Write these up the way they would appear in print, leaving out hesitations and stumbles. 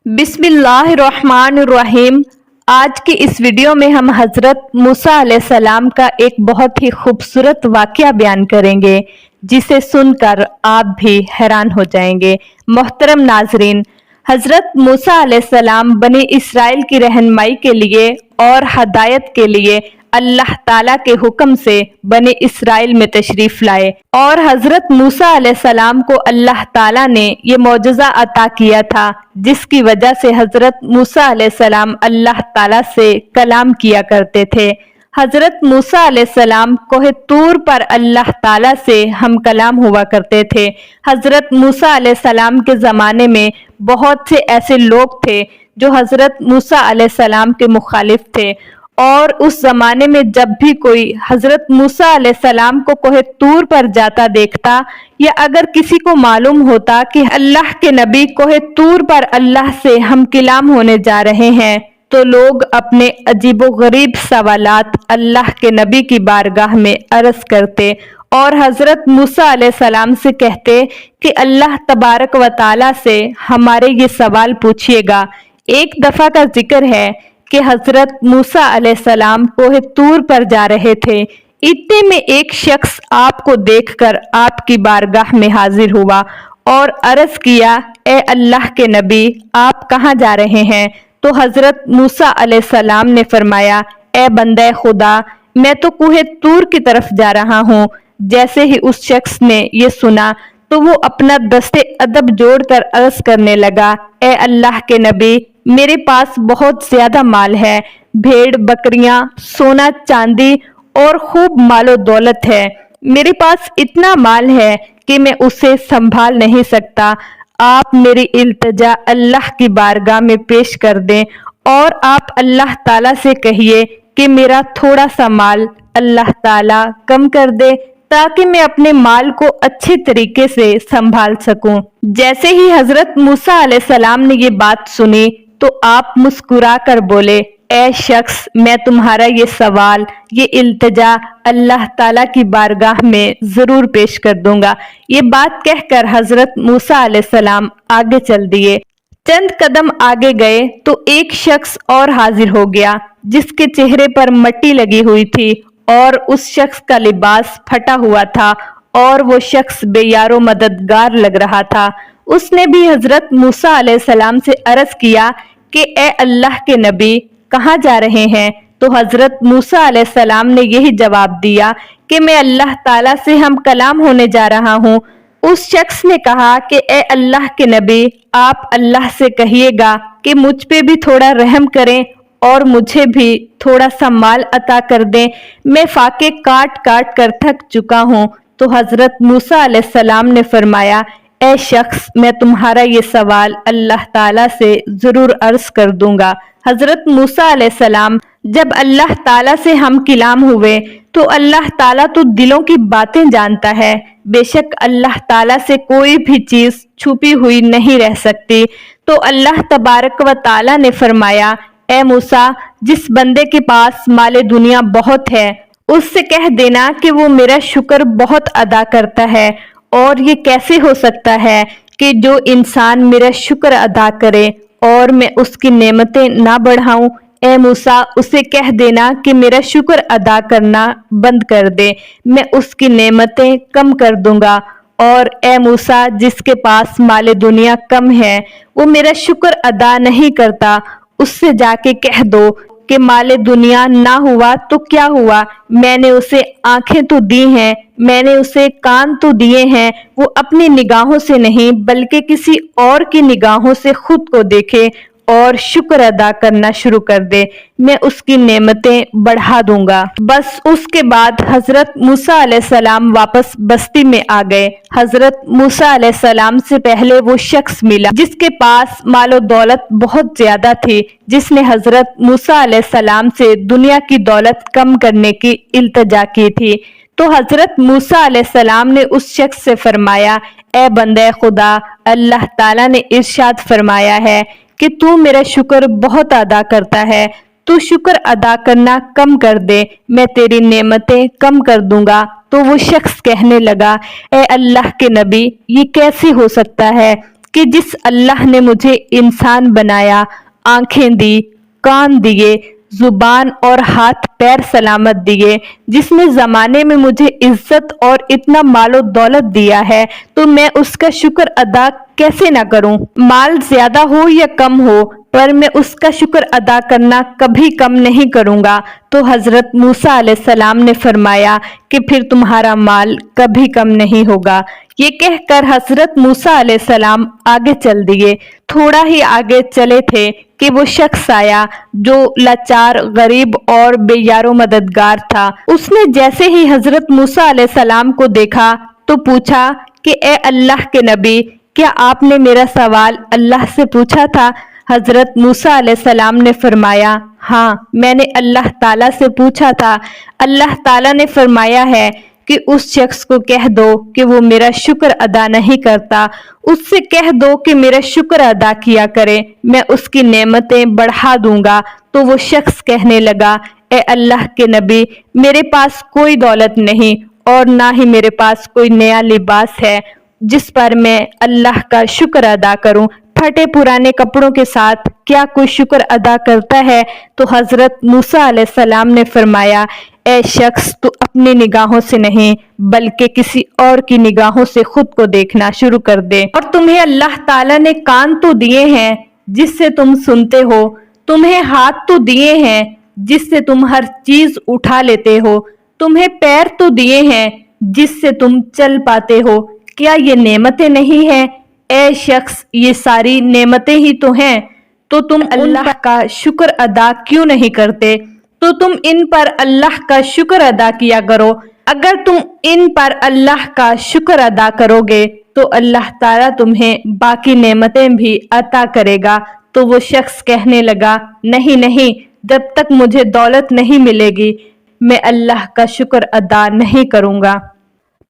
बिस्मिल्लाहिर्रहमानिर्रहीम। आज की इस वीडियो में हम हज़रत मूसा अलैहिस्सलाम का एक बहुत ही खूबसूरत वाक़या बयान करेंगे, जिसे सुनकर आप भी हैरान हो जाएंगे। मोहतरम नाजरीन, हज़रत मूसा अलैहिस्सलाम बनी इसराइल की रहनुमाई के लिए और हदायत के लिए अल्लाह ताला के हुक्म से बने इसराइल में तशरीफ लाए और हजरत मूसा अलैहिस्सलाम को अल्लाह ताला ने ये मौजज़ा अता किया था, जिसकी वजह से हजरत मूसा अलैहिस्सलाम अल्लाह ताला से कलाम किया करते थे। हजरत मूसा अलैहिस्सलाम कोहे तूर पर अल्लाह ताला से हम कलाम हुआ करते थे। हजरत मूसा अलैहिस्सलाम के ज़माने में बहुत से ऐसे लोग थे जो हजरत मूसा अलैहिस्सलाम के मुखालिफ थे, और उस जमाने में जब भी कोई हजरत मूसा अलैहिस्सलाम को कोहे तूर पर जाता देखता, या अगर किसी को मालूम होता कि अल्लाह के नबी कोहे तूर पर अल्लाह से हम कलाम होने जा रहे हैं, तो लोग अपने अजीबो गरीब सवालात अल्लाह के नबी की बारगाह में अर्ज करते और हजरत मूसा अलैहिस्सलाम से कहते कि अल्लाह तबारक व तआला से हमारे ये सवाल पूछिएगा। एक दफा का जिक्र है कि हजरत मूसा अलैहिस्सलाम कोहे तूर पर जा रहे थे। इतने में एक शख्स आपको देखकर आपकी बारगाह में हाजिर हुआ और अर्ज किया, ए अल्लाह के नबी, आप कहाँ जा रहे हैं? तो हजरत मूसा अलैहिस्सलाम ने फरमाया, ए बंदे खुदा, मैं तो कोहे तूर की तरफ जा रहा हूँ। जैसे ही उस शख्स ने ये सुना तो वो अपना दस्ते अदब जोड़कर अर्ज करने लगा, ए अल्लाह के नबी, मेरे पास बहुत ज्यादा माल है, भेड़ बकरियां, सोना चांदी और खूब मालो दौलत है। मेरे पास इतना माल है कि मैं उसे संभाल नहीं सकता। आप मेरी इल्तिजा अल्लाह की बारगाह में पेश कर दें और आप अल्लाह ताला से कहिए कि मेरा थोड़ा सा माल अल्लाह ताला कम कर दे, ताकि मैं अपने माल को अच्छे तरीके से संभाल सकूं। जैसे ही हजरत मूसा अलैहिस्सलाम ने ये बात सुनी तो आप मुस्कुरा कर बोले, ए शख्स, मैं तुम्हारा ये सवाल, ये इल्तिजा अल्लाह ताला की बारगाह में जरूर पेश कर दूंगा। ये बात कहकर हजरत मूसा अलैहिस्सलाम आगे चल दिए। चंद कदम आगे गए तो एक शख्स और हाजिर हो गया, जिसके चेहरे पर मट्टी लगी हुई थी और उस शख्स का लिबास फटा हुआ था और वो शख्स बेयारो मददगार लग रहा था। उसने भी हजरत मूसा अलैहिस्सलाम से अर्ज किया कि ए अल्लाह के नबी, कहाँ जा रहे हैं? तो हजरत मूसा अलैहिस्सलाम ने यही जवाब दिया कि मैं अल्लाह ताला से हम कलाम होने जा रहा हूँ। उस शख्स ने कहा कि ए अल्लाह के नबी, आप अल्लाह से कहिएगा कि मुझ पे भी थोड़ा रहम करें और मुझे भी थोड़ा सा माल अता कर दें। मैं फाके काट काट कर थक चुका हूँ। तो हजरत मूसा अलैहिस्सलाम ने फरमाया, ए शख्स, मैं तुम्हारा ये सवाल अल्लाह ताला से जरूर अर्ज कर दूंगा। हजरत मूसा अलैहिस्सलाम जब अल्लाह ताला से हम कलाम हुए तो अल्लाह ताला तो दिलों की बातें जानता है। बेशक अल्लाह ताला से कोई भी चीज छुपी हुई नहीं रह सकती। तो अल्लाह तबारक व ताला ने फरमाया, ए मूसा, जिस बंदे के पास माले दुनिया बहुत है, उससे कह देना कि वो मेरा शुक्र बहुत अदा करता है। और ये कैसे हो सकता है कि जो इंसान मेरा शुक्र अदा करे और मैं उसकी नेमतें ना बढ़ाऊं? ए मूसा, उसे कह देना कि मेरा शुक्र अदा करना बंद कर दे, मैं उसकी नेमतें कम कर दूंगा। और ए मूसा, जिसके पास माले दुनिया कम है, वो मेरा शुक्र अदा नहीं करता, उससे जाके कह दो कि माले दुनिया ना हुआ तो क्या हुआ, मैंने उसे आंखें तो दी हैं, मैंने उसे कान तो दिए हैं, वो अपनी निगाहों से नहीं बल्कि किसी और की निगाहों से खुद को देखे और शुक्र अदा करना शुरू कर दे, मैं उसकी नेमतें बढ़ा दूंगा। बस उसके बाद हजरत मूसा अलैहिस्सलाम वापस बस्ती में आ गए। हजरत मूसा अलैहिस्सलाम से पहले वो शख्स मिला जिसके पास मालो दौलत बहुत ज्यादा थी, जिसने हजरत मूसा अलैहिस्सलाम से दुनिया की दौलत कम करने की इल्तिजा की थी। तो हजरत मूसा अलैहिस्सलाम ने उस शख्स से फरमाया, ए बंदे खुदा, अल्लाह ताला ने इरशाद फरमाया है कि तू मेरा शुक्र बहुत अदा करता है, तू शुक्र अदा करना कम कर दे, मैं तेरी नेमतें कम कर दूंगा। तो वो शख्स कहने लगा, ए अल्लाह के नबी, ये कैसे हो सकता है کہ جس اللہ نے مجھے انسان بنایا، آنکھیں دی، کان دیے، زبان اور ہاتھ پیر سلامت دیے، جس نے زمانے میں مجھے عزت اور اتنا مال و دولت دیا ہے، تو میں اس کا شکر ادا کیسے نہ کروں؟ مال زیادہ ہو یا کم ہو، پر میں اس کا شکر ادا کرنا کبھی کم نہیں کروں گا۔ تو حضرت موسیٰ علیہ السلام نے فرمایا کہ پھر تمہارا مال کبھی کم نہیں ہوگا۔ یہ کہہ کر حضرت موسیٰ علیہ السلام آگے چل دیے۔ تھوڑا ہی آگے چلے تھے کہ وہ شخص آیا جو لاچار، غریب اور بے یار و مددگار تھا۔ اس نے جیسے ہی حضرت موسیٰ علیہ السلام کو دیکھا تو پوچھا کہ اے اللہ کے نبی، کیا آپ نے میرا سوال اللہ سے پوچھا تھا؟ حضرت موسیٰ علیہ السلام نے فرمایا، ہاں، میں نے اللہ تعالیٰ سے پوچھا تھا۔ اللہ تعالیٰ نے فرمایا ہے کہ اس شخص کو کہہ دو کہ وہ میرا شکر ادا نہیں کرتا، اس سے کہہ دو کہ میرا شکر ادا کیا کرے، میں اس کی نعمتیں بڑھا دوں گا۔ تو وہ شخص کہنے لگا، اے اللہ کے نبی، میرے پاس کوئی دولت نہیں اور نہ ہی میرے پاس کوئی نیا لباس ہے جس پر میں اللہ کا شکر ادا کروں۔ پھٹے پرانے کپڑوں کے ساتھ کیا کوئی شکر ادا کرتا ہے؟ تو حضرت موسیٰ علیہ السلام نے فرمایا، اے شخص، تو اپنی نگاہوں سے نہیں بلکہ کسی اور کی نگاہوں سے خود کو دیکھنا شروع کر دے۔ اور تمہیں اللہ تعالیٰ نے کان تو دیے ہیں جس سے تم سنتے ہو، تمہیں ہاتھ تو دیے ہیں جس سے تم ہر چیز اٹھا لیتے ہو، تمہیں پیر تو دیے ہیں جس سے تم چل پاتے ہو، کیا یہ نعمتیں نہیں ہیں؟ اے شخص، یہ ساری نعمتیں ہی تو ہیں، تو تم اللہ کا شکر ادا کیوں نہیں کرتے؟ تو تم ان پر اللہ کا شکر ادا کیا کرو۔ اگر تم ان پر اللہ کا شکر ادا کرو گے تو اللہ تعالیٰ تمہیں باقی نعمتیں بھی عطا کرے گا۔ تو وہ شخص کہنے لگا، نہیں نہیں، جب تک مجھے دولت نہیں ملے گی میں اللہ کا شکر ادا نہیں کروں گا۔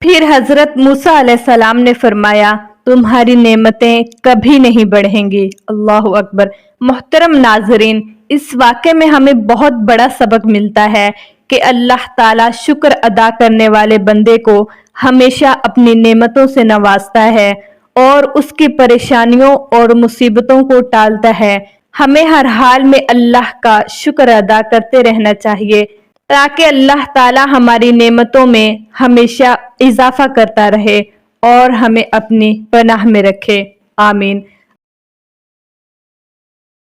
پھر حضرت موسیٰ علیہ السلام نے فرمایا، تمہاری نعمتیں کبھی نہیں بڑھیں گی۔ اللہ اکبر۔ محترم ناظرین، اس واقعے میں ہمیں بہت بڑا سبق ملتا ہے کہ اللہ تعالیٰ شکر ادا کرنے والے بندے کو ہمیشہ اپنی نعمتوں سے نوازتا ہے اور اس کی پریشانیوں اور مصیبتوں کو ٹالتا ہے۔ ہمیں ہر حال میں اللہ کا شکر ادا کرتے رہنا چاہیے تاکہ اللہ تعالیٰ ہماری نعمتوں میں ہمیشہ اضافہ کرتا رہے اور ہمیں اپنی پناہ میں رکھے۔ آمین۔